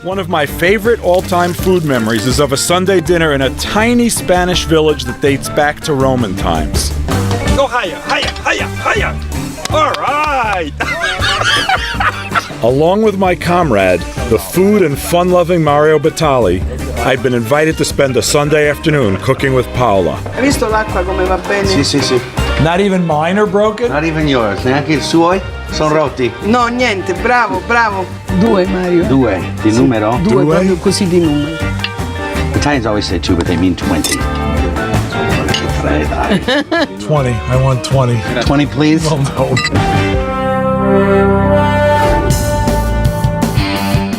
One of my favorite all-time food memories is of a Sunday dinner in a tiny Spanish village that dates back to Roman times. Go higher, higher, higher, higher. All right. Along with my comrade, the food and fun-loving Mario Batali, I'd been invited to spend a Sunday afternoon cooking with Paola. Hai visto l'acqua come va bene? Sì. Not even mine are broken? Not even yours, neanche i suoi? Sono rotti? No, niente, bravo. 2, Mario. 2, di numero? 2, proprio così di numero. Italians always say 2, but they mean 20. 20. I want 20. 20, please? Oh, no.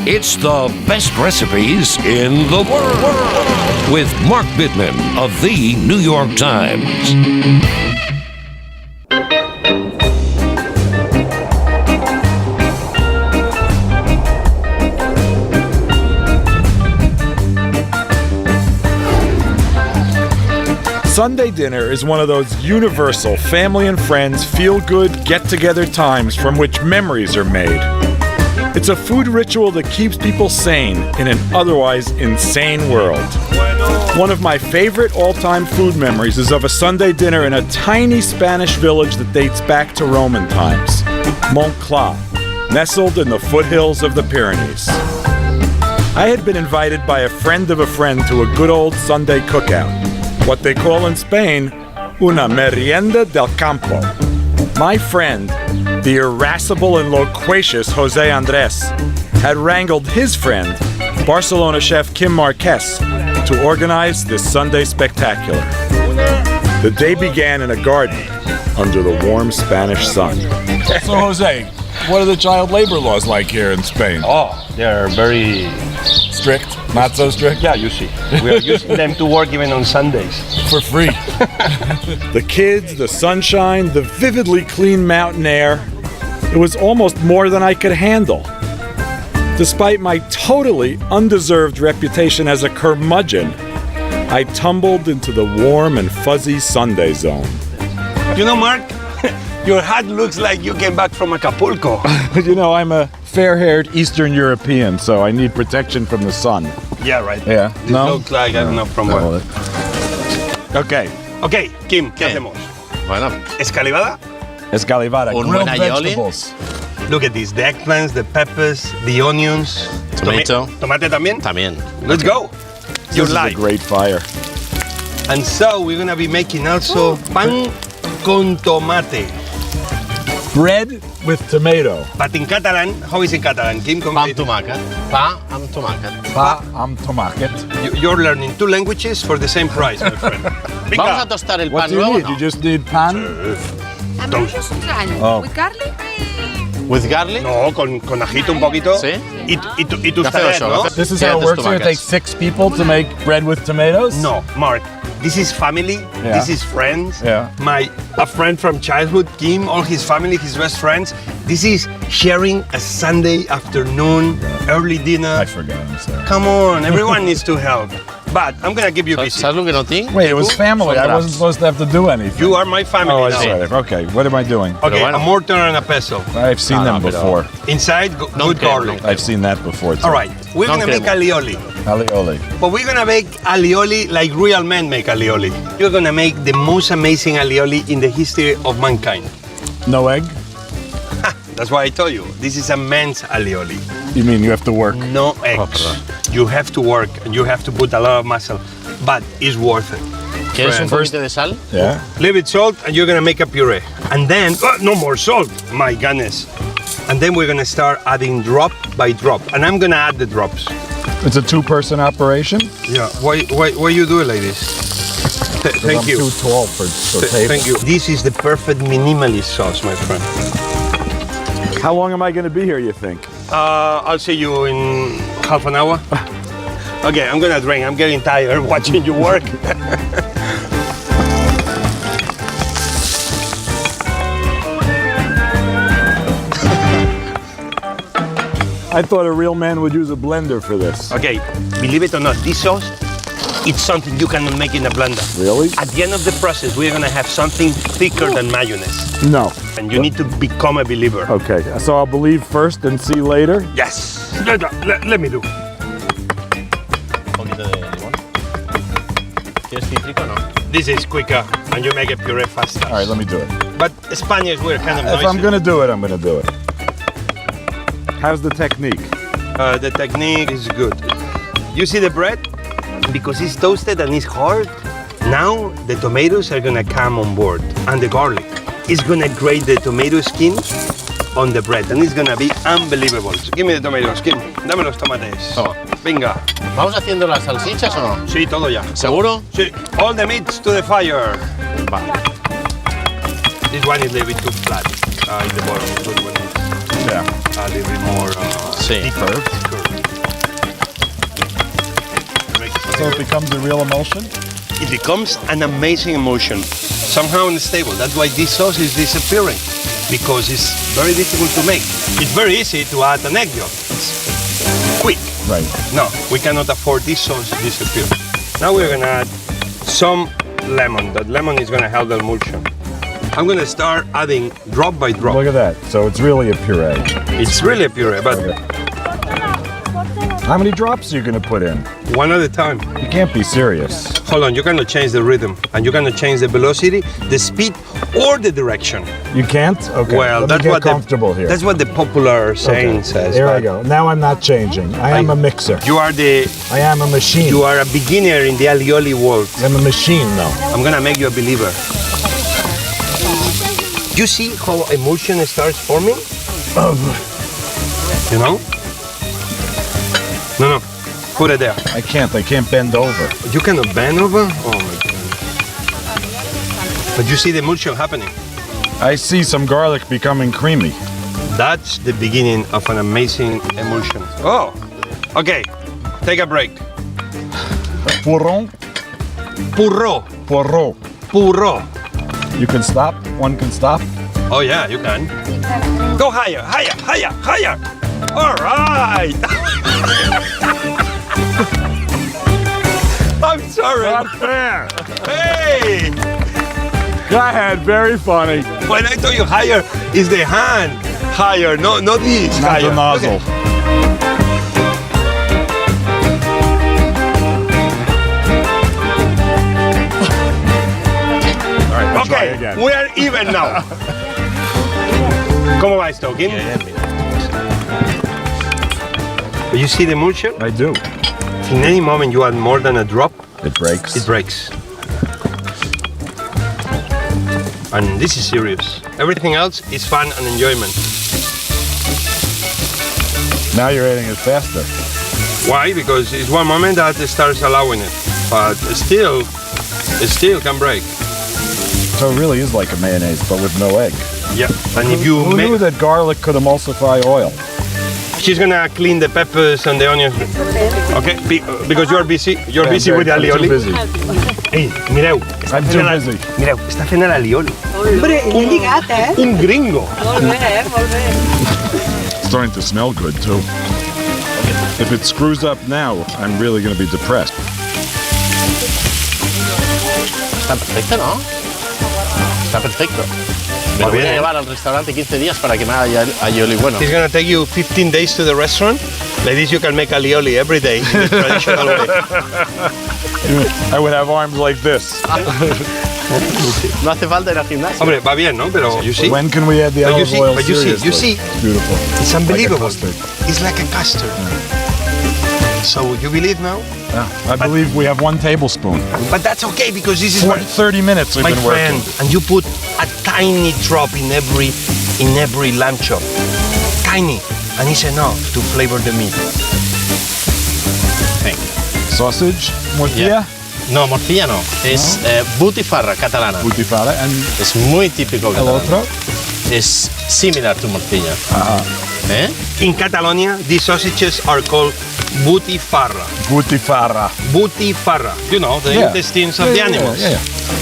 It's the best recipes in the world with Mark Bittman of the New York Times. Sunday dinner is one of those universal family and friends feel-good get-together times from which memories are made. It's a food ritual that keeps people sane in an otherwise insane world. One of my favorite all-time food memories is of a Sunday dinner in a tiny Spanish village that dates back to Roman times, Monte Carlo, nestled in the foothills of the Pyrenees. I had been invited by a friend of a friend to a good old Sunday cookout, what they call in Spain, una merienda del campo. My friend, the irascible and loquacious Jose Andres, had wrangled his friend, Barcelona chef Kim Marquez, to organize this Sunday spectacular. The day began in a garden under the warm Spanish sun. So, Jose, what are the child labor laws like here in Spain? Oh, they're very Strict? Not so strict? Yeah, you see. We are using them to work even on Sundays. For free. The kids, the sunshine, the vividly clean mountain air. It was almost more than I could handle. Despite my totally undeserved reputation as a curmudgeon, I tumbled into the warm and fuzzy Sunday zone. You know, Mark, your hat looks like you came back from Acapulco. You know, I'm a fair-haired Eastern European, so I need protection from the sun. Yeah, right. Yeah. This looks like, I don't know from where. Okay. Okay, Kim, ¿qué hacemos? Bueno, ¿Escalivada? Escalivada, Un grilled buen aioli. vegetables. Look at this, the eggplants, the peppers, the onions. Tomato. Tomate también? también. Let's go. Your This is a life. great fire. And so we're gonna be making also pan con tomate. Bread with tomato. But in Catalan, how is in Catalan? Kim, Pa amb tomàquet. Pa amb tomàquet. Pa amb tomaket. You're learning 2 languages for the same price, my friend. Vamos a tostar el What pan do you luego. need? No. You just need pan? Amarillos extraños. Oh. With garlic? With garlic. No, con ajito un poquito. Sí. Y tu Café talet, ocho, ¿no? café. This is Yeah, how it there's works here. It takes tomatoes. 6 people to make bread with tomatoes? No, Mark. This is family. Yeah. This is friends. Yeah. A friend from childhood, Kim, all his family, his best friends. This is sharing a Sunday afternoon, early dinner. I forgot, I'm sorry. Come on, everyone needs to help. But I'm gonna give you this. ¿Sabes lo que no tinc? Wait, it was family. I Son wasn't supposed to have to do anything. You are my family Oh, I now. see. Okay, what am I doing? Okay, bueno. a mortar and a pestle. I've seen them pero- before. Inside, No good creo, garlic. I've seen that before too. All right, we're No gonna make cremo. alioli. Alioli. But we're gonna make alioli like real men make alioli. You're gonna make the most amazing alioli in the history of mankind. No egg? That's why I told you, this is a men's alioli. You mean you have to work? No eggs. You have to work and you have to put a lot of muscle, but it's worth it. ¿Quieres un poquito de sal? Yeah. Leave it salt and you're gonna make a puree. And then, no more salt, my goodness. And then we're gonna start adding drop by drop. And I'm gonna add the drops. It's a 2-person operation? Yeah, why you do it like this? Thank I'm you. too tall for table. Thank you. This is the perfect minimalist sauce, my friend. How long am I going to be here, you think? I'll see you in half an hour. Okay, I'm gonna drink. I'm getting tired watching you work. I thought a real man would use a blender for this. Okay, believe it or not, this sauce, it's something you cannot make in a blender. Really? At the end of the process, we're gonna have something thicker than mayonnaise. No. And you need to become a believer. Okay, so I'll believe first and see later? Yes. Let me do. poquito de limón. ¿Quieres cítrico o no? This is quicker, and you make a puree faster. All right, let me do it. But Spanish, we're kind of If noisy. I'm gonna do it, I'm gonna do it. How's the technique? The technique is good. You see the bread? Because it's toasted and it's hard, now the tomatoes are gonna come on board, and the garlic. It's gonna grate the tomato skin on the bread, and it's gonna be unbelievable. So give me the tomato skin. Dame los tomates. Toma. Venga. ¿Vamos haciendo las salchichas o no? Sí, todo ya. ¿Seguro? Sí. All the meats to the fire. Vale. This one is a little bit too flat. In the bottom. Good one. Yeah. A little bit more Sí. Curved. So it becomes a real emulsion? It becomes an amazing emotion, somehow unstable. That's why this sauce is disappearing, because it's very difficult to make. It's very easy to add an egg yolk. It's quick. Right. No, we cannot afford this sauce to disappear. Now we're gonna add some lemon. That lemon is gonna help the emulsion. I'm gonna start adding drop by drop. Look at that. So it's really a puree. It's really a puree, but Okay. How many drops are you gonna put in? one at a time. You can't be serious. Hold on, you're gonna change the rhythm, and you're gonna change the velocity, the speed, or the direction. You can't? Okay. Well, Let that's me get what comfortable here. That's what the popular saying Okay. says. Here I but go. Now I'm not changing. I am a mixer. You are I am a machine. you are a beginner in the alioli world. I'm a machine now. I'm gonna make you a believer. You see how emulsion starts forming? You know? No. Put it there. I can't bend over. You cannot bend over? Oh my god. But you see the emulsion happening. I see some garlic becoming creamy. That's the beginning of an amazing emulsion. Oh, okay. Take a break. Purron? Purro. Purro. Purro. You can stop? One can stop? Oh yeah, you can. Go higher, higher, higher, higher. All right. I'm sorry. Not fair. Hey, Go ahead, very funny. when I told you higher, is the hand higher, not this. Not higher. the nozzle. Okay. All right, let's try Okay, again. we are even now. ¿Cómo va esto, Kim? You see the emulsion? I do. In any moment you add more than a drop, It breaks. it breaks. And this is serious. Everything else is fun and enjoyment. Now you're eating it faster. Why? Because it's one moment that it starts allowing it, but it still can break. So it really is like a mayonnaise, but with no egg. Yeah. And if you Who knew make, that garlic could emulsify oil? she's gonna clean the peppers and the onions. Okay, because you're busy. You're busy with the I'm too alioli. busy. Hey, mireu. I'm too busy. Mireu, està fent l'alioli. Hombre, lligate, eh? Un gringo. Molt bé, molt bé. It's starting to smell good too. If it screws up now, I'm really going to be depressed. Está perfecto, ¿no? Está perfecto. Me lo voy a llevar al restaurante 15 días para que me haga aioli bueno. It's gonna take you 15 days to the restaurant. Like this, you can make alioli every day in the traditional way. I would have arms like this. No hace falta ir al gimnasio. Hombre, va bien, ¿no? Pero you see, When can we add the But you olive see- oil but you see- you seriously? see. It's beautiful. it's unbelievable. Like a custard. It's like a custard. So you believe now? Yeah, I believe we have 1 tablespoon. But that's okay because this is For 30 minutes we've my been friend, working. and you put a tiny drop in every lamb chop, tiny, and it's enough to flavor the meat. Sausage, morcilla, No, morcilla no. Es butifarra catalana. butifarra, and Es muy típico el catalán. otro. Es similar to morcilla. ¿Eh? In Catalonia, these sausages are called butifarra. Butifarra. Butifarra. You know, the Yeah. intestines of the animals. Yeah.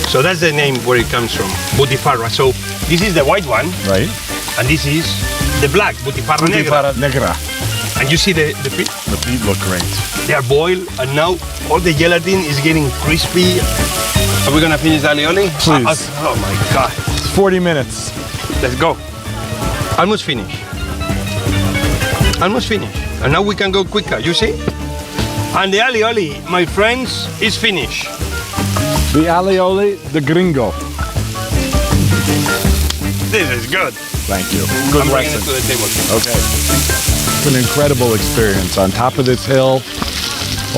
So that's the name where it comes from, butifarra. So this is the white one, Right? and this is the black, butifarra negra. Butifarra negra. And you see the feet? The feet look great. They are boiled, and now all the gelatin is getting crispy. Are we gonna finish the alioli? Please. Oh my God. It's 40 minutes. Let's go. Almost finished. Almost finished. And now we can go quicker, you see? And the alioli, my friends, is finished. The alioli, the gringo. This is good. Thank you. Good I'm bringing it lesson. to the table. Okay. It's an incredible experience on top of this hill,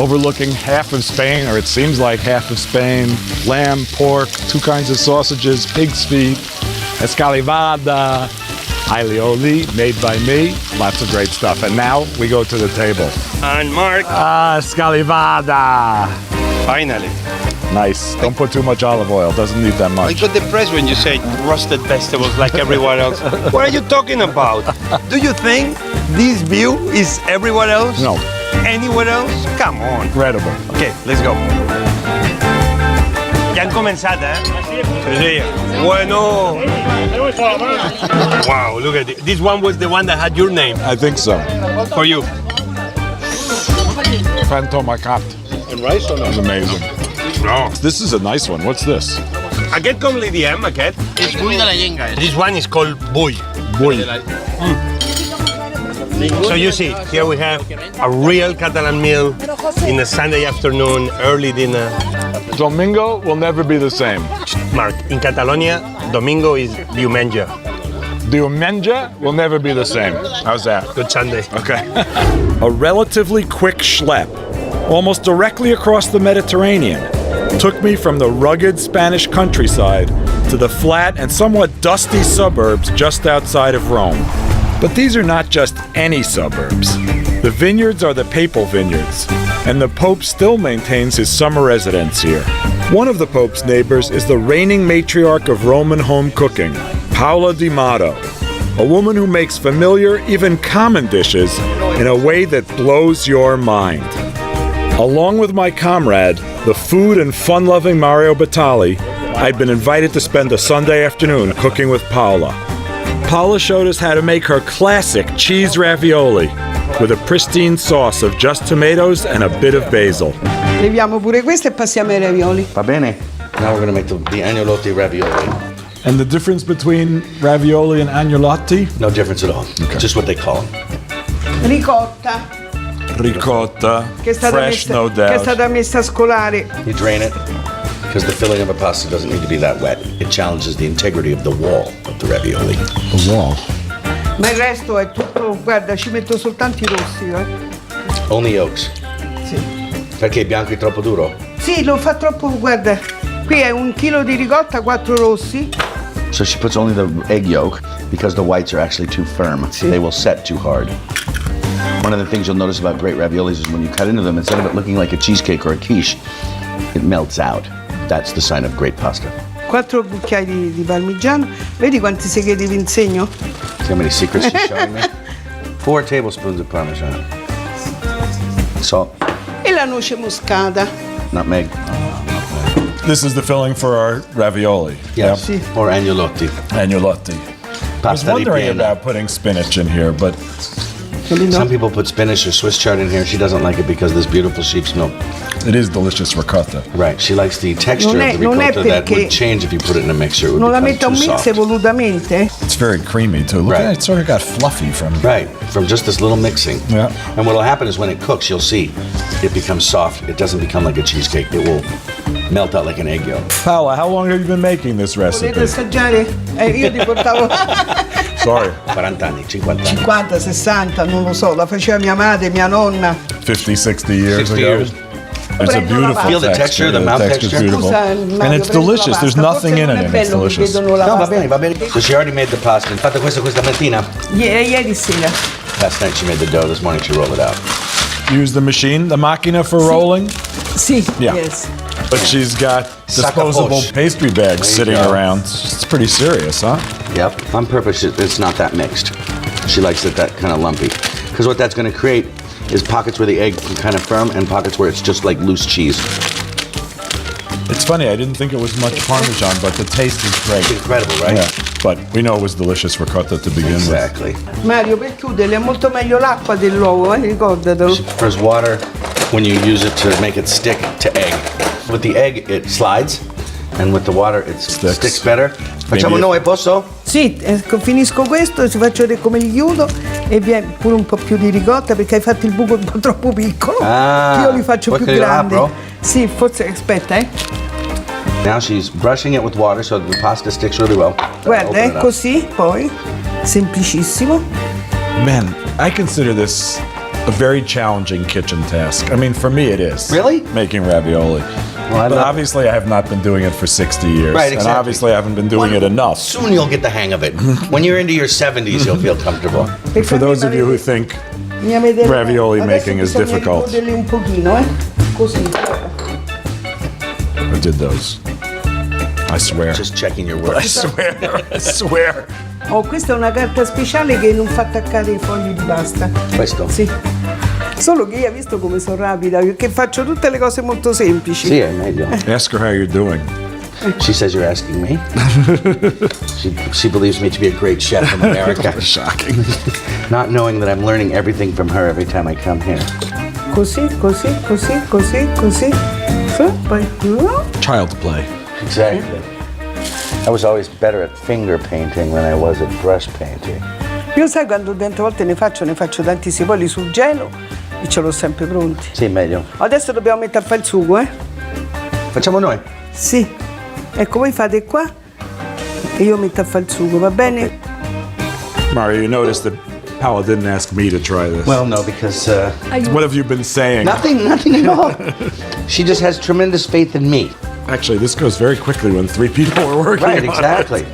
overlooking half of Spain, or it seems like half of Spain. Lamb, pork, two kinds of sausages, pig's feet, escalivada, alioli, made by me. Lots of great stuff. And now we go to the table. And Mark, Escalivada. finally. Nice. Don't put too much olive oil. Doesn't need that I much. got depressed when you say roasted vegetables like everyone else. What are you talking about? Do you think this view is everywhere else? No. Anywhere else? Come on. Incredible. Okay, let's go. Ya han començat, eh? Sí. Bueno. Wow, look at it. This one was the one that had your name. I think so. For you. Fantomacat. And rice or That was amazing. No. This is a nice one. What's this? Aquest com li diem, aquest? És bull de la llenga. This one is called bull. Boy. So you see, here we have a real Catalan meal in a Sunday afternoon, early dinner. Domingo will never be the same. Mark, in Catalonia, domingo is diumenge. Diumenge will never be the same. How's that? Good Sunday. Okay. A relatively quick schlep, almost directly across the Mediterranean, took me from the rugged Spanish countryside to the flat and somewhat dusty suburbs just outside of Rome. But these are not just any suburbs. The vineyards are the papal vineyards, and the Pope still maintains his summer residence here. One of the Pope's neighbors is the reigning matriarch of Roman home cooking, Paola Di Mato, a woman who makes familiar, even common dishes in a way that blows your mind. Along with my comrade, the food and fun-loving Mario Batali, I'd been invited to spend a Sunday afternoon cooking with Paola. Paola showed us how to make her classic cheese ravioli with a pristine sauce of just tomatoes and a bit of basil. Leviamo pure questo e passiamo ai ravioli. Va bene? Now we're gonna make the agnolotti ravioli. And the difference between ravioli and agnolotti? No difference at all. Just what they call them. Ricotta, Ricotta, che è stata, fresh messa, no che è doubt. stata messa a scolare. You drain it because the filling of a pasta doesn't need to be that wet. It challenges the integrity of the wall of the ravioli. The wall. Ma il resto è tutto, guarda, ci metto soltanto i rossi. Only yolks. Sì. Perché bianco è troppo duro? Sì, lo fa troppo, guarda. Qui è 1 chilo di ricotta, 4 rossi. So she puts only the egg yolk because the whites are actually too firm. Sì. They will set too hard. One of the things you'll notice about great raviolis is when you cut into them, instead of it looking like a cheesecake or a quiche, it melts out. That's the sign of great pasta. 4 cucchiai di parmigiano. Vedi quanti segreti vi insegno? See how many secrets she's showing me? 4 tablespoons of Parmesan. Salt, E la noce moscata. nutmeg. This is the filling for our ravioli. Yes. Sì. Or agnolotti. Agnolotti. I was Pasta wondering ripiena. about putting spinach in here, but Some people put spinach or Swiss chard in here. She doesn't like it because of this beautiful sheep's milk. it is delicious ricotta. Right. She likes the texture Non è- of the non è ricotta that perché- would change if you put it in a mixer. It would Non la become metto a un too mix soft. volutamente. It's very creamy too. Look Right. at it, it sort of got fluffy from. Right, from just this little mixing. Yeah. And what'll happen is when it cooks, you'll see it becomes soft. It doesn't become like a cheesecake. It will melt out like an egg yolk. Paola, how long have you been making this Volete recipe? assaggiare? Io ti portavo Sorry, 40 anni, 50 anni. 50, 60, non lo so, la faceva mia madre, mia nonna. 50, 60 years 60 ago. years. It's a beautiful Feel the texture, the mouth texture's texture? beautiful. Scusa, And Mario, it's prendi la delicious. There's pasta. nothing Forse in non it è and it's bello che delicious. vedono la No, va pasta. bene, va bene. So she already made the pasta. In fact, questa mattina. Ieri sera. Last night she made the dough. This morning she rolled it out. Use the machine, the macchina for rolling, Sì, Yeah. yes. but she's got disposable Sacapoche. pastry bags There you sitting go. around. It's pretty serious, huh? Yep. On purpose, it's not that mixed. She likes it that kind of lumpy. Because what that's going to create is pockets where the egg can kind of firm and pockets where it's just like loose cheese. It's funny, I didn't think it was much Parmesan, but the taste is great. It's incredible, right? Yeah, but we know it was delicious ricotta to begin Exactly. Mario, per chiuderle è molto meglio l'acqua dell'uovo, ricordatelo. She prefers water when you use it to make it stick to egg. With the egg, it slides, And with the water, it sticks better. Facciamo Maybe noi, posso? Sì, finisco questo, ti faccio vedere come li chiudo e viene pure un po' più di ricotta perché hai fatto il buco un po' troppo piccolo. Io li faccio vuoi più che io grandi. apro? Sì, forse aspetta, Now she's brushing it with water so the pasta sticks really well. Guarda, Open it up. così, poi, semplicissimo. Man, I consider this a very challenging kitchen task. I mean, for me it is. Really? Making ravioli. Well, I But love it. obviously I have not been doing it for 60 years. Right, And exactly. obviously I haven't been doing it enough. Soon you'll get the hang of it. When you're into your 70s, you'll feel comfortable. For those of you who think ravioli making is difficult. Adesso un pochino, così. I did those. I swear. Just checking your I work. swear. I swear. Oh, questa è una carta speciale che non fa attaccare i fogli di pasta. Questo? Sì. Solo che io hai visto come sono rapida, perché faccio tutte le cose molto semplici. Sì, è meglio. Ask her how you're doing. She says you're asking me. she believes me to be a great chef from America. Shocking. Not knowing that I'm learning everything from her every time I come here. Così, così, così, così, così. Poi. Child's play. Exactly. I was always better at finger painting than I was at brush painting. Io sai quando tante volte ne faccio tantissimi, poi li surgelo e ce l'ho sempre pronti. Sì, meglio. Adesso dobbiamo mettere a fare il sugo, Facciamo noi. Sì. Ecco, voi fate qua e io metto a fare il sugo, va bene? Mario, you noticed that Paola didn't ask me to try this. Well, no, because What have you been saying? nothing at all. She just has tremendous faith in me. Actually, this goes very quickly when 3 people are working Right, on exactly.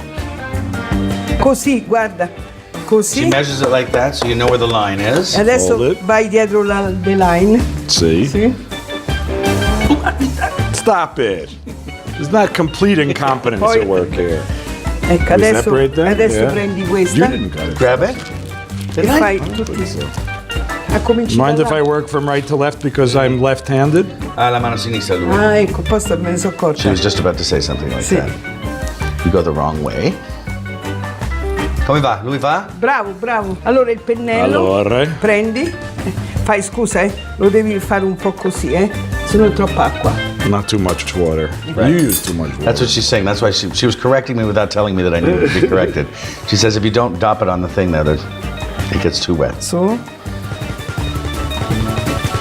Così, guarda. She Così. measures it like that so you know where the line is. E adesso Hold it. vai dietro the line. it. See? Sì. Stop it. There's not complete incompetence Poi- at work here. Ecco, We adesso, separate them? adesso Yeah. prendi You questa didn't cut it. Grab it. e fai tutti. A cominciare Mind if da I là. work from right to left because I'm left-handed? Ah, la mano sinistra lui. Ah, ecco, posto me ne sono She accorta. was just about to say something like Sì. that. You go the wrong way. Come va? Lui va? Bravo, bravo. Allora il pennello Allora. prendi, fai scusa, lo devi fare un po' così, se no è troppa acqua. Not too much water. Right. You use too much water. That's what she's saying. That's why she was correcting me without telling me that I needed to be corrected. She says if you don't dop it on the thing there, it gets too wet. Su.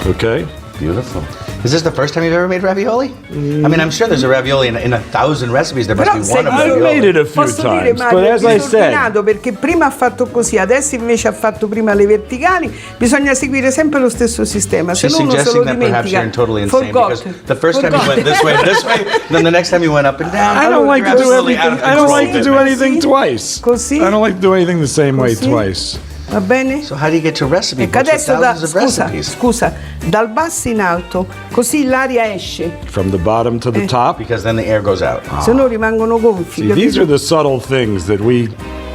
Okay? Beautiful. Is this the first time you've ever made ravioli? I mean, I'm sure there's a ravioli in 1,000 recipes. There must Però be sai one of cosa- I've ravioli. made it a few Posso dire, times, Mario, but as è I said, disordinato perché prima ha fatto così, adesso invece ha fatto prima le verticali. Bisogna seguire sempre lo stesso sistema, se She's no uno se lo suggesting that perhaps dimentica. you're totally insane Forgot. because the first time you went this way, then the next time you went up and down. I don't like to do Absolutely out everything. of I don't control. like to do anything twice. Così. I don't like to do anything the same way Così. twice. Va bene? So how do you get to recipe Ecco, books with adesso thousands of scusa, recipes? scusa, dal basso in alto, così l'aria esce, From the bottom to the top. Because then the air goes out. se no rimangono gonfi. See, these capito? are the subtle things that we.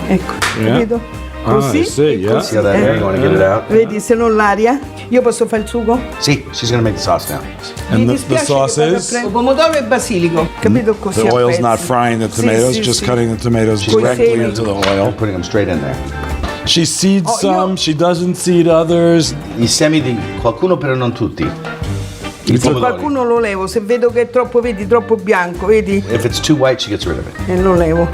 Ecco, Yeah. capito? Ah, Così, I see, e yeah. così, See how that air, you want to get it out? Vedi, se non l'aria. Io posso fare il sugo? See, she's going to make the sauce now. And Mi the dispiace sauce che vado a is? prendere pomodoro e basilico, capito così The a oil's pezzi. not frying the Sì, tomatoes, sì, just sì. cutting the tomatoes Coi directly semi. into the I'm oil. putting them straight in there. She seeds Oh, some, io- she doesn't seed others. I semi di qualcuno, però non tutti. I pomodori. Qualcuno lo levo, se vedo che è troppo, vedi, troppo bianco, vedi? If it's too white, she gets rid of it. E lo levo.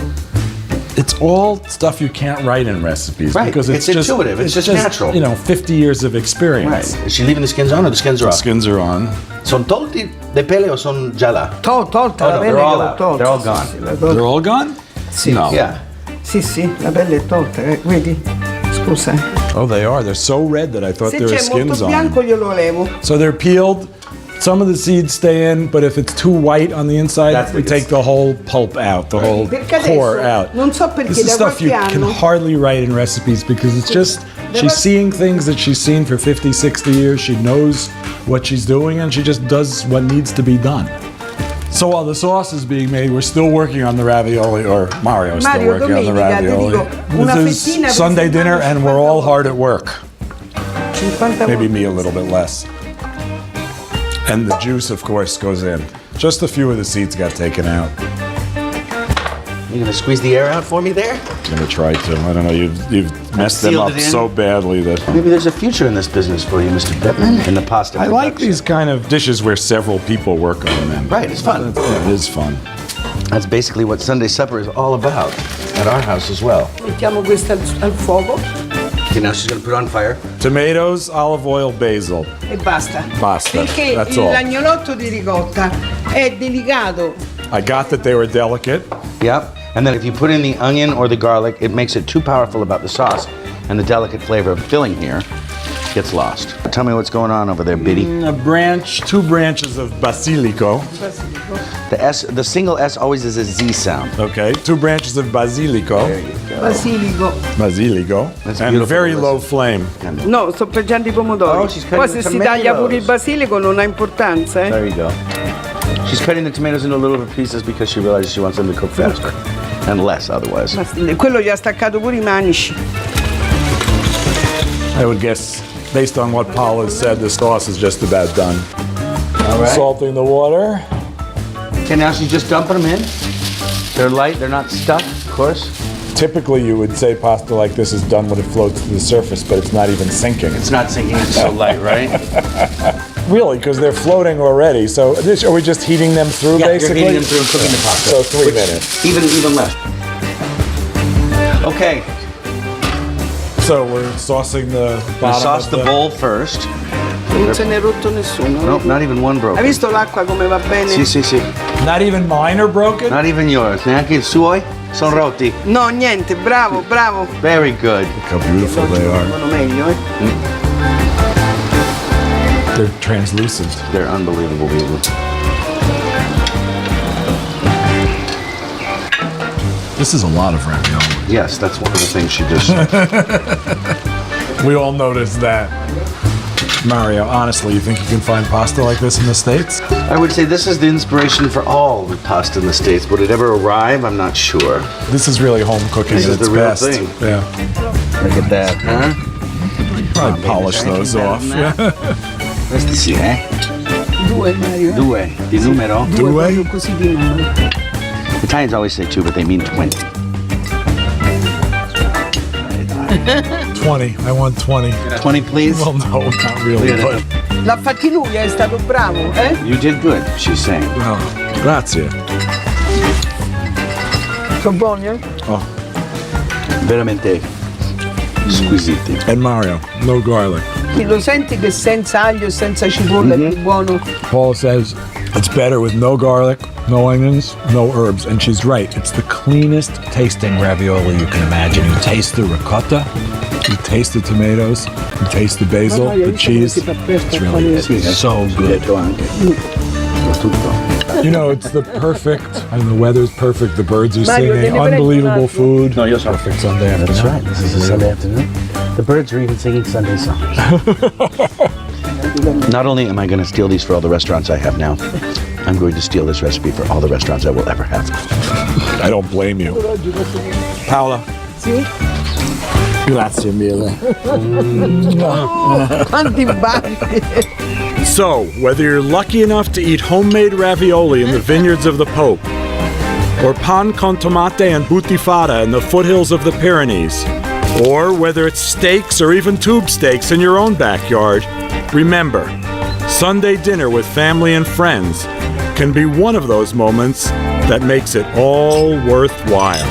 It's all stuff you can't write in recipes Right, because it's just intuitive, it's just natural. 50 years of Right. experience. Is she leaving the skins on or the skins are The off? skins are on. Sono tolti le pele o sono già là? Tolta Oh, la no, pelle they're all che l'ho out. tolta. They're all sì, gone. sì, la tolta. They're all gone? Sì. No. Yeah. Sì, la pelle è tolta, vedi? Scusa. Oh, they are. They're so red that I thought Se there were c'è skins molto on. bianco glielo levo. So they're peeled. Some of the seeds stay in, but if it's too white on the inside, That's we the take the whole pulp out, the whole Perché core adesso, out. non so perché This is da stuff you qualche can anno hardly write in recipes because it's just, she's seeing things that she's seen for 50, 60 years. She knows what she's doing and she just does what needs to be done. So while the sauce is being made, we're still working on the ravioli, or Mario's still Mario, working on the domenica, ti ravioli. dico, una This fettina is per Sunday dinner settimana, and we're all hard at work. 50 Maybe volte. me a little bit less. And the juice, of course, goes in. Just a few of the seeds got taken out. You gonna squeeze the air out for me there? I'm gonna try to. I don't know. You've messed them sealed up it in. so badly that Maybe there's a future in this business for you, Mr. Bittman. In the pasta I like production. these kind of dishes where several people work on them. Right, it's fun. Yeah, it is fun. That's basically what Sunday supper is all about at our house as well. Mettiamo questo al fuoco Okay, now she's gonna put it on fire. Tomatoes, olive oil, basil. e basta. Basta. Perché That's all. l'agnolotto di ricotta è delicato. I got that they were delicate. Yep. And then if you put in the onion or the garlic, it makes it too powerful about the sauce, and the delicate flavor of filling here gets lost. Tell me what's going on over there, Biddy. Two branches of basilico. The single S always is a Z sound. Okay, 2 branches of basilico. There you go. Basilico. That's And beautiful, very Melissa. low flame. No, sto pregiando i pomodori. Oh, she's cutting Poi the se si taglia pure il tomatoes. basilico non ha importanza, eh? There you go. She's cutting the tomatoes into little pieces because she realizes she wants them to cook faster and less otherwise. Ma quello gli ha staccato pure i manici. I would guess, based on what Paul has said, the sauce is just about done. All right. Salting the water. Okay, now she's just dumping them in. They're light, they're not stuck, of course. Typically, you would say pasta like this is done when it floats to the surface, but it's not even sinking. It's not sinking, it's so light, right? Really, because they're floating already. So are we just heating them through, Yeah, basically? you're heating them through and cooking the pasta. So 3 minutes. Even less. Okay, So we're saucing the we bottom sauce of the bowl first. Non se n'è rotto nessuno. Nope, not even one Hai broken. visto l'acqua come va bene? Sì, sì, sì. Not even mine are broken? Not even yours. Neanche i suoi sono rotti. No, niente, bravo, bravo. Very good. Look how beautiful they are. Vanno meglio, eh? They're translucent. They're unbelievable, people. This is a lot of ravioli. Yes, that's one of the things she just said. We all noticed that. Mario, honestly, you think you can find pasta like this in the States? I would say this is the inspiration for all the pasta in the States. Would it ever arrive? I'm not sure. This is really home cooking This at is its the real best. thing. Yeah. Look at that, huh? Probably polish those off. Questi sì, eh? 2, Mario. 2 di numero. 2 proprio così di numero. Italians always say 2, but they mean 20. 20. I want 20. 20, please. Well, no, not really. But, L'ha fatti lui, è stato bravo, eh? You did good, she's saying. oh, grazie. Sono buoni, eh? Veramente squisiti. And Mario, no garlic. Lo senti che senza aglio e senza cipolla è più buono? Paul says it's better with no garlic, no onions, no herbs. And she's right. It's the cleanest tasting ravioli you can imagine. You taste the ricotta, you taste the tomatoes, you taste the basil, the cheese. It's really so good. You know, it's the perfect, and the weather's perfect, the birds are Mario, singing, te ne prendo un unbelievable altro? food. No, io so. Perfect Sunday afternoon. That's right, this is a Sunday afternoon. The birds are even singing Sunday songs. Not only am I going to steal these for all the restaurants I have now, I'm going to steal this recipe for all the restaurants I will ever have. I don't blame you. Paola. Sì? Grazie mille. Quanti baci! So, whether you're lucky enough to eat homemade ravioli in the vineyards of the Pope, or pan con tomate and buttifara in the foothills of the Pyrenees, or whether it's steaks or even tube steaks in your own backyard, remember, Sunday dinner with family and friends can be one of those moments that makes it all worthwhile.